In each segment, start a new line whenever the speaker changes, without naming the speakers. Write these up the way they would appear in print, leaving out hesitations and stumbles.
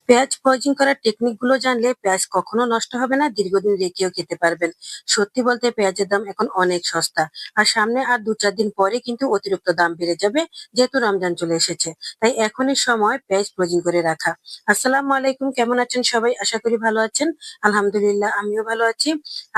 পেঁয়াজ ফ্রোজিং করার টেকনিক গুলো জানলে পেঁয়াজ কখনো নষ্ট হবে না, দীর্ঘদিন রেখেও খেতে পারবেন। সত্যি বলতে পেঁয়াজের দাম এখন অনেক সস্তা। আর সামনে আর ২-৪ দিন পরে কিন্তু অতিরিক্ত দাম বেড়ে যাবে, যেহেতু রমজান চলে এসেছে। তাই এখনই সময় পেঁয়াজ ফ্রোজিং করে রাখা। আসসালামু আলাইকুম, কেমন আছেন সবাই? আশা করি ভালো আছেন। আলহামদুলিল্লাহ, আমিও ভালো আছি।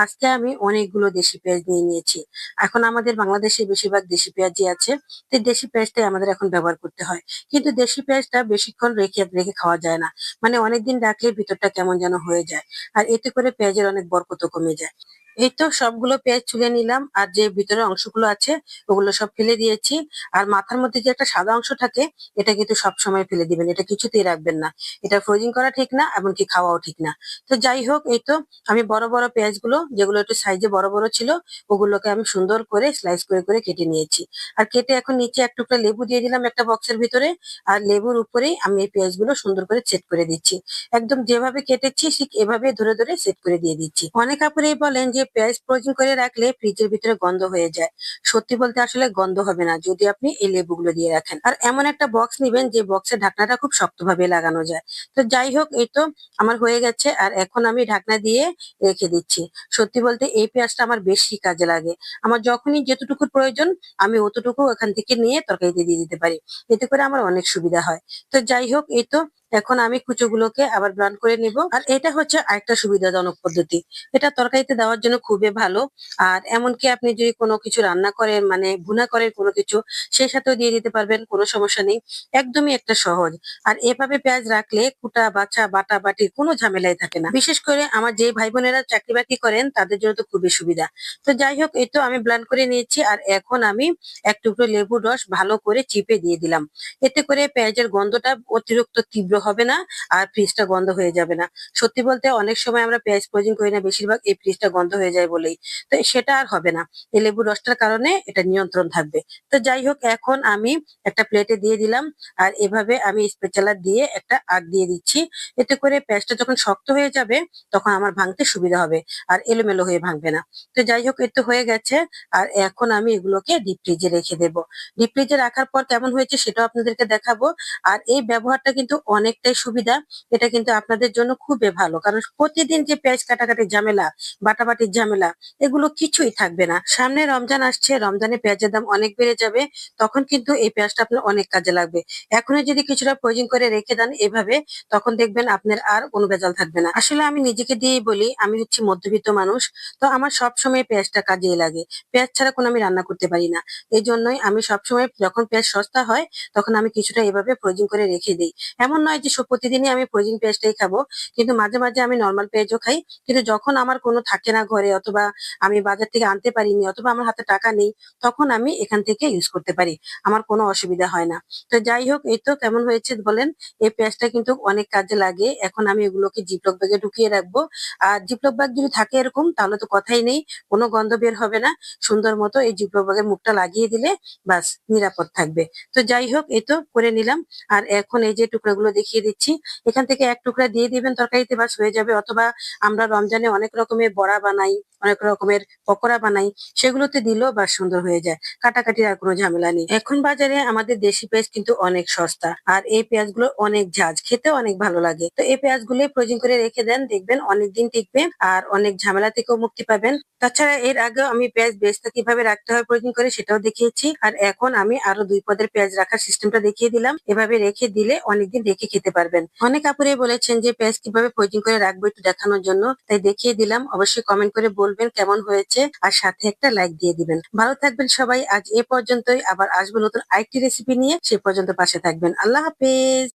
আজকে আমি অনেকগুলো দেশি পেঁয়াজ নিয়ে নিয়েছি। এখন আমাদের বাংলাদেশে বেশিরভাগ দেশি পেঁয়াজই আছে। তাই দেশি পেঁয়াজটাই আমাদের এখন ব্যবহার করতে হয়। কিন্তু দেশি পেঁয়াজটা বেশিক্ষণ রেখে রেখে খাওয়া যায় না। মানে অনেকদিন রাখলে ভিতরটা কেমন যেন হয়ে যায়। আর এতে করে পেঁয়াজের অনেক বরকতও কমে যায়। এই তো সবগুলো পেঁয়াজ ছুলে নিলাম, আর যে ভিতরের অংশগুলো আছে ওগুলো সব ফেলে দিয়েছি। আর মাথার মধ্যে যে একটা সাদা অংশ থাকে, এটা কিন্তু সবসময় ফেলে দিবেন, এটা কিছুতেই রাখবেন না। এটা ফ্রোজিং করা ঠিক না, এমনকি খাওয়াও ঠিক না। তো যাই হোক, এই তো আমি বড় বড় পেঁয়াজগুলো যেগুলো একটু সাইজে বড় বড় ছিল, ওগুলোকে আমি সুন্দর করে স্লাইস করে করে কেটে নিয়েছি। আর কেটে এখন নিচে এক টুকরা লেবু দিয়ে দিলাম একটা বক্সের ভিতরে। আর লেবুর উপরেই আমি এই পেঁয়াজগুলো সুন্দর করে সেট করে দিচ্ছি। একদম যেভাবে কেটেছি ঠিক এভাবে ধরে ধরে সেট করে দিয়ে দিচ্ছি। অনেক আপুরাই বলেন যে পেঁয়াজ ফ্রোজিং করে রাখলে ফ্রিজের ভিতরে গন্ধ হয়ে যায়। সত্যি বলতে আসলে গন্ধ হবে না যদি আপনি এই লেবুগুলো দিয়ে রাখেন। আর এমন একটা বক্স নিবেন যে বক্সের ঢাকনাটা খুব শক্তভাবে লাগানো যায়। তো যাই হোক, এই তো আমার হয়ে গেছে। আর এখন আমি ঢাকনা দিয়ে রেখে দিচ্ছি। সত্যি বলতে এই পেঁয়াজটা আমার বেশি কাজে লাগে। আমার যখনই যেতটুকু প্রয়োজন আমি অতটুকু ওখান থেকে নিয়ে তরকারিতে দিয়ে দিতে পারি। এতে করে আমার অনেক সুবিধা হয়। তো যাই হোক, এই তো এখন আমি কুচোগুলোকে আবার ব্রাউন করে নিব। আর এটা হচ্ছে আরেকটা সুবিধাজনক পদ্ধতি। এটা তরকারিতে দেওয়ার জন্য খুবই ভালো। আর এমনকি আপনি যদি কোনো কিছু রান্না করেন, মানে ভুনা করেন কোনো কিছু, সেই সাথেও দিয়ে দিতে পারবেন, কোনো সমস্যা নেই। একদমই একটা সহজ। আর এভাবে পেঁয়াজ রাখলে কুটা বাছা বাটা বাটির কোনো ঝামেলাই থাকে না। বিশেষ করে আমার যে ভাই বোনেরা চাকরি বাকরি করেন তাদের জন্য তো খুবই সুবিধা। তো যাই হোক, এই তো আমি ব্লেন্ড করে নিয়েছি। আর এখন আমি এক টুকরো লেবুর রস ভালো করে চিপে দিয়ে দিলাম। এতে করে পেঁয়াজের গন্ধটা অতিরিক্ত তীব্র হবে না, আর ফ্রিজটা গন্ধ হয়ে যাবে না। সত্যি বলতে অনেক সময় আমরা পেঁয়াজ ফ্রোজিং করি না, বেশিরভাগ এই ফ্রিজটা গন্ধ হয়ে যায় বলেই। তো সেটা আর হবে না। এই লেবুর রসটার কারণে এটা নিয়ন্ত্রণ থাকবে। তো যাই হোক, এখন আমি একটা প্লেটে দিয়ে দিলাম। আর এভাবে আমি স্প্যাচুলা দিয়ে একটা আগ দিয়ে দিচ্ছি। এতে করে পেঁয়াজটা যখন শক্ত হয়ে যাবে তখন আমার ভাঙতে সুবিধা হবে। আর এলোমেলো হয়ে ভাঙবে না। তো যাই হোক, এই তো হয়ে গেছে। আর এখন আমি এগুলোকে ডিপ ফ্রিজে রেখে দেবো। ডিপ ফ্রিজে রাখার পর কেমন হয়েছে সেটাও আপনাদেরকে দেখাবো। আর এই ব্যবহারটা কিন্তু অনেকটাই সুবিধা। এটা কিন্তু আপনাদের জন্য খুবই ভালো। কারণ প্রতিদিন যে পেঁয়াজ কাটাকাটির ঝামেলা, বাটাবাটির ঝামেলা, এগুলো কিছুই থাকবে না। সামনে রমজান আসছে, রমজানে পেঁয়াজের দাম অনেক বেড়ে যাবে। তখন কিন্তু এই পেঁয়াজটা আপনার অনেক কাজে লাগবে। এখনই যদি কিছুটা ফ্রোজিং করে রেখে দেন এভাবে, তখন দেখবেন আপনার আর কোনো ভেজাল থাকবে না। আসলে আমি নিজেকে দিয়েই বলি, আমি হচ্ছি মধ্যবিত্ত মানুষ। তো আমার সবসময় পেঁয়াজটা কাজেই লাগে। পেঁয়াজ ছাড়া কোনো আমি রান্না করতে পারি না। এই জন্যই আমি সবসময় যখন পেঁয়াজ সস্তা হয় তখন আমি কিছুটা এভাবে ফ্রোজিং করে রেখে দেই। এমন নয় যে প্রতিদিনই আমি ফ্রোজিং পেঁয়াজটাই খাবো। কিন্তু মাঝে মাঝে আমি নরমাল পেঁয়াজও খাই। কিন্তু যখন আমার কোনো থাকে না ঘরে, অথবা আমি বাজার থেকে আনতে পারিনি, অথবা আমার হাতে টাকা নেই, তখন আমি এখান থেকে ইউজ করতে পারি। আমার কোনো অসুবিধা হয় না। তো যাই হোক, এই তো কেমন হয়েছে বলেন। এই পেঁয়াজটা কিন্তু অনেক কাজে লাগে। এখন আমি এগুলোকে জিপলক ব্যাগে ঢুকিয়ে রাখবো। আর জিপলক ব্যাগ যদি থাকে এরকম, তাহলে তো কথাই নেই। কোনো গন্ধ বের হবে না। সুন্দর মতো এই জিপলক ব্যাগের মুখটা লাগিয়ে দিলে বাস নিরাপদ থাকবে। তো যাই হোক, এই তো করে নিলাম। আর এখন এই যে টুকরাগুলো দেখিয়ে দিচ্ছি, এখান থেকে এক টুকরা দিয়ে দিবেন তরকারিতে, বাস হয়ে যাবে। অথবা আমরা রমজানে অনেক রকমের বড়া বানাই, অনেক রকমের পকোড়া বানাই, সেগুলোতে দিলেও বাস সুন্দর হয়ে যায়। কাটাকাটির আর কোনো ঝামেলা নেই। এখন বাজারে আমাদের দেশি পেঁয়াজ কিন্তু অনেক সস্তা। আর এই পেঁয়াজগুলো অনেক ঝাঁজ, খেতেও অনেক ভালো লাগে। তো এই পেঁয়াজগুলো ফ্রোজিং করে রেখে দেন, দেখবেন অনেকদিন টিকবে। আর অনেক ঝামেলা থেকেও মুক্তি পাবেন। তাছাড়া এর আগেও আমি পেঁয়াজ বেরেস্তা কিভাবে রাখতে হয় ফ্রোজিং করে সেটাও দেখিয়েছি। আর এখন আমি আরো 2 পদের পেঁয়াজ রাখার সিস্টেমটা দেখিয়ে দিলাম। এভাবে রেখে দিলে অনেকদিন রেখে খেতে পারবেন। অনেক আপুরাই বলেছেন যে পেঁয়াজ কিভাবে ফ্রোজিং করে রাখবো একটু দেখানোর জন্য, তাই দেখিয়ে দিলাম। অবশ্যই কমেন্ট করে বলবেন কেমন হয়েছে, আর সাথে একটা লাইক দিয়ে দিবেন। ভালো থাকবেন সবাই। আজ এ পর্যন্তই। আবার আসবো নতুন আরেকটি রেসিপি নিয়ে। সে পর্যন্ত পাশে থাকবেন। আল্লাহ হাফেজ।